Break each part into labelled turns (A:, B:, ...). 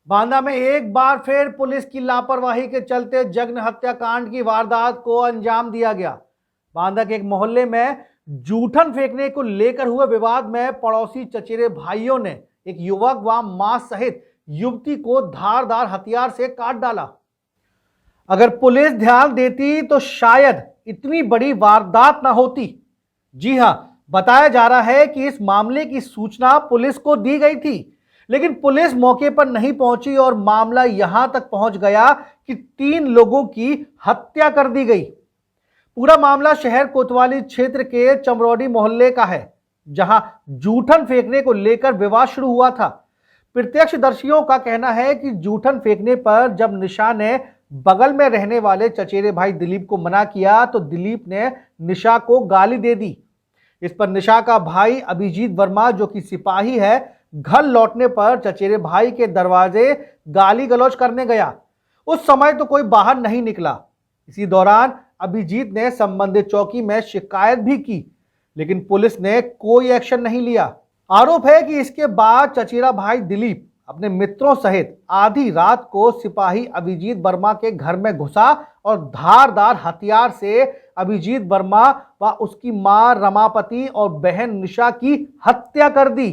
A: बांदा में एक बार फिर पुलिस की लापरवाही के चलते जघन्य हत्याकांड की वारदात को अंजाम दिया गया। बांदा के एक मोहल्ले में जूठन फेंकने को लेकर हुए विवाद में पड़ोसी चचेरे भाइयों ने एक युवक व मां सहित युवती को धारदार हथियार से काट डाला। अगर पुलिस ध्यान देती तो शायद इतनी बड़ी वारदात न होती। जी हां, बताया जा रहा है कि इस मामले की सूचना पुलिस को दी गई थी, लेकिन पुलिस मौके पर नहीं पहुंची और मामला यहां तक पहुंच गया कि 3 लोगों की हत्या कर दी गई। पूरा मामला शहर कोतवाली क्षेत्र के चमरौडी मोहल्ले का है, जहां जूठन फेंकने को लेकर विवाद शुरू हुआ था। प्रत्यक्षदर्शियों का कहना है कि जूठन फेंकने पर जब निशा ने बगल में रहने वाले चचेरे भाई दिलीप को मना किया तो दिलीप ने निशा को गाली दे दी। इस पर निशा का भाई अभिजीत वर्मा, जो कि सिपाही है, घर लौटने पर चचेरे भाई के दरवाजे गाली गलौज करने गया। उस समय तो कोई बाहर नहीं निकला। इसी दौरान अभिजीत ने संबंधित चौकी में शिकायत भी की, लेकिन पुलिस ने कोई एक्शन नहीं लिया। आरोप है कि इसके बाद चचेरा भाई दिलीप अपने मित्रों सहित आधी रात को सिपाही अभिजीत वर्मा के घर में घुसा और धारदार हथियार से अभिजीत वर्मा व उसकी मां रमापति और बहन निशा की हत्या कर दी।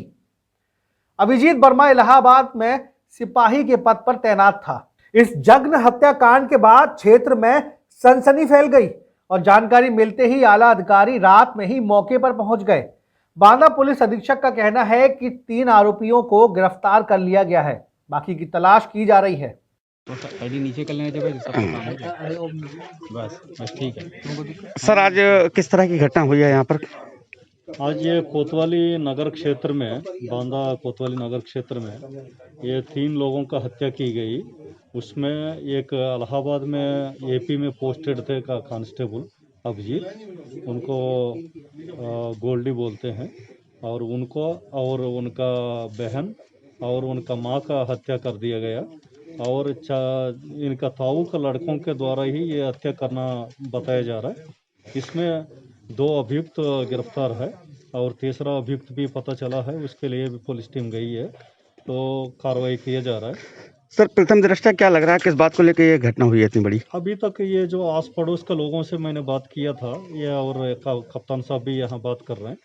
A: अभिजीत वर्मा इलाहाबाद में सिपाही के पद पर तैनात था। इस जघन्य हत्याकांड के बाद क्षेत्र में सनसनी फैल गई और जानकारी मिलते ही आला अधिकारी रात में ही मौके पर पहुंच गए। बांदा पुलिस अधीक्षक का कहना है कि 3 आरोपियों को गिरफ्तार कर लिया गया है, बाकी की तलाश की जा रही है।
B: तो आईडी नीचे कर लेना जब सब काम हो जाए। बस ठीक है।
C: सर, आज किस तरह की घटना हुई है यहाँ पर?
D: आज ये कोतवाली नगर क्षेत्र में, बांदा कोतवाली नगर क्षेत्र में ये 3 लोगों का हत्या की गई। उसमें एक इलाहाबाद में एपी में पोस्टेड थे का कांस्टेबल अभिजीत, उनको गोल्डी बोलते हैं, और उनको और उनका बहन और उनका माँ का हत्या कर दिया गया। और इनका ताऊ का लड़कों के द्वारा ही ये हत्या करना बताया जा रहा है। इसमें 2 अभियुक्त गिरफ्तार है और तीसरा अभियुक्त भी पता चला है, उसके लिए भी पुलिस टीम गई है, तो कार्रवाई किया जा रहा है।
C: सर, प्रथम दृष्टया क्या लग रहा है, किस बात को लेकर ये घटना हुई है इतनी बड़ी?
D: अभी तक ये जो आस पड़ोस के लोगों से मैंने बात किया था, ये और कप्तान साहब भी यहाँ बात कर रहे हैं,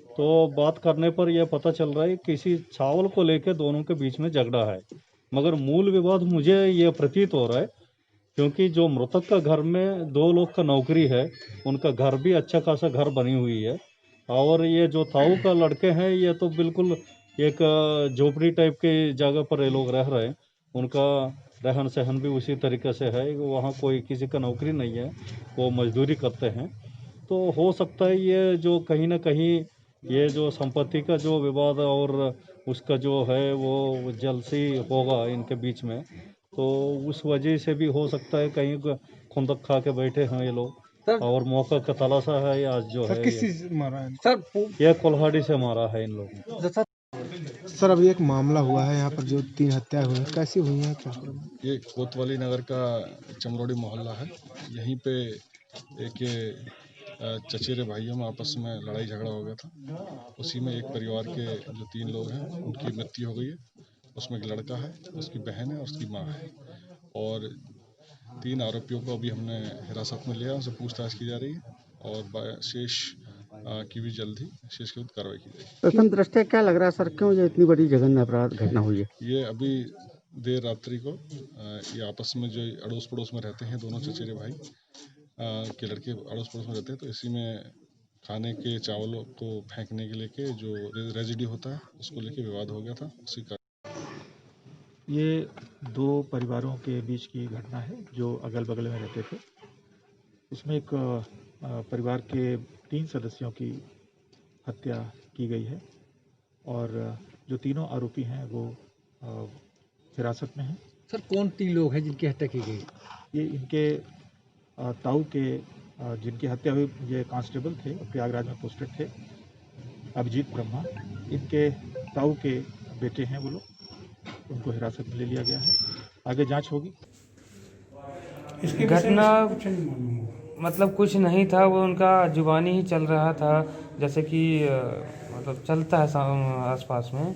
D: तो बात करने पर यह पता चल रहा है किसी चावल को लेकर दोनों के बीच में झगड़ा है। मगर मूल विवाद मुझे ये प्रतीत हो रहा है, क्योंकि जो मृतक का घर में 2 लोग का नौकरी है, उनका घर भी अच्छा खासा घर बनी हुई है, और ये जो ताऊ का लड़के हैं ये तो बिल्कुल एक झोपड़ी टाइप के जगह पर ये लोग रह रहे हैं। उनका रहन सहन भी उसी तरीके से है, वहाँ कोई किसी का नौकरी नहीं है, वो मजदूरी करते हैं। तो हो सकता है ये जो कहीं ना कहीं ये जो संपत्ति का जो विवाद और उसका जो है वो जल्द से होगा इनके बीच में, तो उस वजह से भी हो सकता है कहीं खुंदक खा के बैठे हैं ये लोग, और मौका का तलाशा है आज जो है।
E: किस चीज मारा है
D: सर? ये कुल्हाड़ी से मारा है इन लोगों ने।
E: सर, अभी एक मामला हुआ है यहाँ पर जो 3 हत्या हुई है, कैसी हुई है, क्या?
F: ये कोतवाली नगर का चमरौडी मोहल्ला है। यहीं पे एक चचेरे भाइयों में आपस में लड़ाई झगड़ा हो गया था। उसी में एक परिवार के जो 3 लोग हैं उनकी मृत्यु हो गई है। उसमें एक लड़का है, उसकी बहन है और उसकी माँ है, और 3 आरोपियों को अभी हमने हिरासत में लिया, उनसे पूछताछ की जा रही है, और शेष की भी जल्द ही शेष की कार्रवाई की जाएगी।
C: प्रथम दृष्टया क्या लग रहा है सर, क्यों ये इतनी बड़ी जघन्य अपराध घटना हुई है?
F: ये अभी देर रात्रि को ये आपस में जो अड़ोस पड़ोस में रहते हैं, दोनों चचेरे भाई के लड़के अड़ोस पड़ोस में रहते हैं, तो इसी में खाने के चावलों को फेंकने के लेके जो रेजिड्यू होता है उसको लेके विवाद हो गया था। उसी का
G: ये 2 परिवारों के बीच की घटना है जो अगल बगल में रहते थे। इसमें एक परिवार के 3 सदस्यों की हत्या की गई है और जो तीनों आरोपी हैं वो हिरासत में हैं।
B: सर, कौन 3 लोग हैं जिनकी हत्या की गई?
G: ये इनके ताऊ के जिनकी हत्या हुई, ये कांस्टेबल थे, प्रयागराज में पोस्टेड थे, अभिजीत ब्रह्मा। इनके ताऊ के बेटे हैं वो लोग, उनको हिरासत में ले लिया गया है, आगे जांच होगी।
H: घटना मतलब कुछ नहीं था, वो उनका जुबानी ही चल रहा था, जैसे कि मतलब चलता है आसपास में।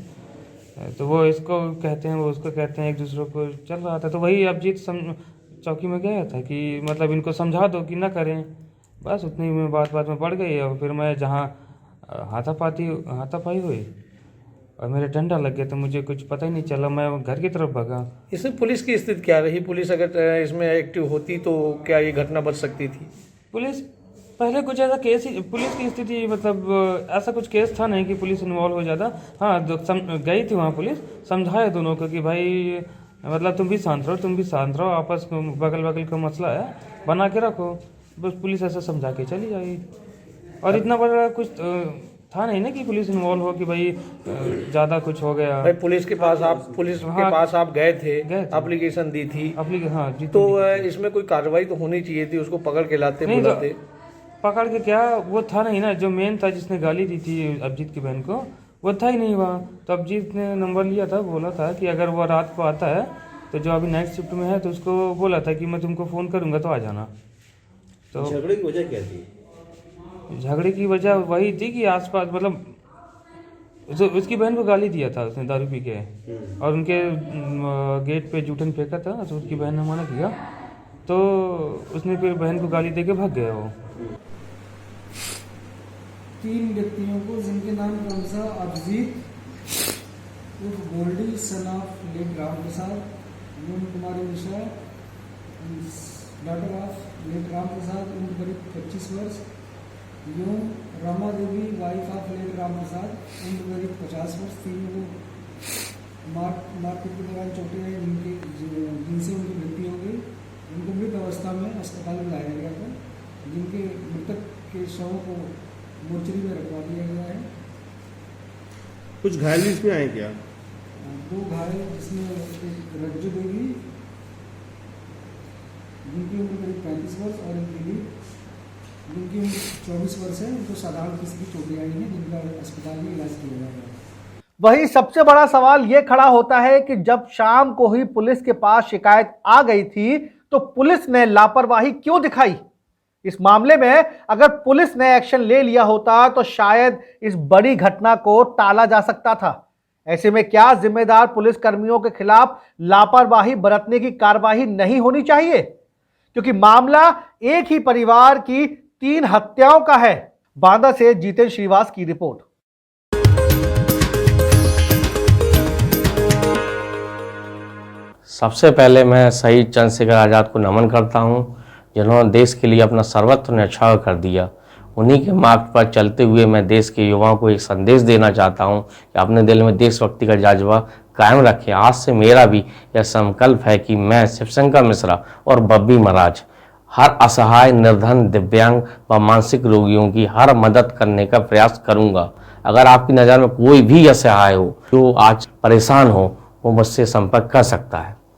H: तो वो इसको कहते हैं, वो उसको कहते हैं, एक दूसरे को चल रहा था। तो वही अभिजीत चौकी में गया था कि मतलब इनको समझा दो कि ना करें, बस उतनी में बात में पड़ गई। और फिर मैं जहाँ हाथापाई हुई और मेरे डंडा लग गया, तो मुझे कुछ पता ही नहीं चला, मैं घर की तरफ भागा।
I: इसमें पुलिस की स्थिति क्या रही? पुलिस अगर इसमें एक्टिव होती तो क्या ये घटना बच सकती थी?
H: पुलिस पहले कुछ ऐसा केस ही, पुलिस की स्थिति मतलब ऐसा कुछ केस था नहीं कि पुलिस इन्वॉल्व हो जाता। हाँ, गई थी वहाँ पुलिस, समझाया दोनों को कि भाई मतलब तुम भी शांत रहो, आपस में बगल का मसला है, बना के रखो। बस पुलिस ऐसा समझा के चली जाएगी। और इतना बड़ा कुछ था नहीं ना कि पुलिस इन्वॉल्व हो कि भाई ज़्यादा कुछ हो गया।
I: भाई पुलिस के पास आप गए थे, एप्लीकेशन दी थी।
H: हाँ,
I: तो इसमें कोई कार्रवाई तो होनी चाहिए थी, उसको पकड़ के लाते बुलाते।
H: पकड़ के क्या, वो था नहीं ना, जो मेन था जिसने गाली दी थी अभिजीत की बहन को, वो था ही नहीं वहाँ। तो अभिजीत ने नंबर लिया था, बोला था कि अगर वो रात को आता है तो जो अभी नाइट शिफ्ट में है, तो उसको बोला था कि मैं तुमको फ़ोन करूँगा तो आ जाना। तो
J: झगड़े की वजह क्या थी?
H: झगड़े की वजह वही थी कि आसपास मतलब उसकी बहन को गाली दिया था उसने दारू पी के, और उनके गेट पे जूठन फेंका था, तो उसकी बहन ने मना किया, तो उसने फिर बहन को गाली दे के भाग गया वो।
K: 3 व्यक्तियों को, जिनके नाम कौन सा, अभिजीत उर्फ Goldie son of late Ram Prasad, यून Kumari Mishra daughter of late Ram Prasad, उम्र करीब 25 वर्ष, यून Rama Devi wife of late Ram Prasad, उम्र करीब 50 वर्ष। तीनों को मारपीट के दौरान चोटें आई, जिनसे उनकी मृत्यु हो गई। उनको मृत अवस्था में अस्पताल में लाया गया था, जिनके मृतक के शवों को मोर्चरी में रखवा दिया गया है।
J: कुछ घायल भी इसमें आए क्या?
K: 2 घायल, जिसमें एक रज्जू देवी जिनकी उम्र करीब 35 वर्ष और एक दिलीप जिनकी उम्र 24 वर्ष है। उनको साधारण किसी की चोटें आई हैं, जिनका अस्पताल में इलाज किया जा रहा है।
A: वही सबसे बड़ा सवाल यह खड़ा होता है कि जब शाम को ही पुलिस के पास शिकायत आ गई थी तो पुलिस ने लापरवाही क्यों दिखाई? इस मामले में अगर पुलिस ने एक्शन ले लिया होता तो शायद इस बड़ी घटना को टाला जा सकता था। ऐसे में क्या जिम्मेदार पुलिस कर्मियों के खिलाफ लापरवाही बरतने की कार्रवाई नहीं होनी चाहिए? क्योंकि मामला एक ही परिवार की 3 हत्याओं का है। बांदा से जितेंद्र श्रीवास की रिपोर्ट।
L: सबसे पहले मैं शहीद चंद्रशेखर आज़ाद को नमन करता हूं, जिन्होंने देश के लिए अपना सर्वस्व न्यौछावर कर दिया। उन्हीं के मार्ग पर चलते हुए मैं देश के युवाओं को एक संदेश देना चाहता हूं कि अपने दिल में देशभक्ति का जज्बा कायम रखें। आज से मेरा भी यह संकल्प है कि मैं शिवशंकर मिश्रा और बब्बी महाराज हर असहाय, निर्धन, दिव्यांग व मानसिक रोगियों की हर मदद करने का प्रयास करूंगा। अगर आपकी नज़र में कोई भी असहाय हो, जो आज परेशान हो, वो मुझसे संपर्क कर सकता है।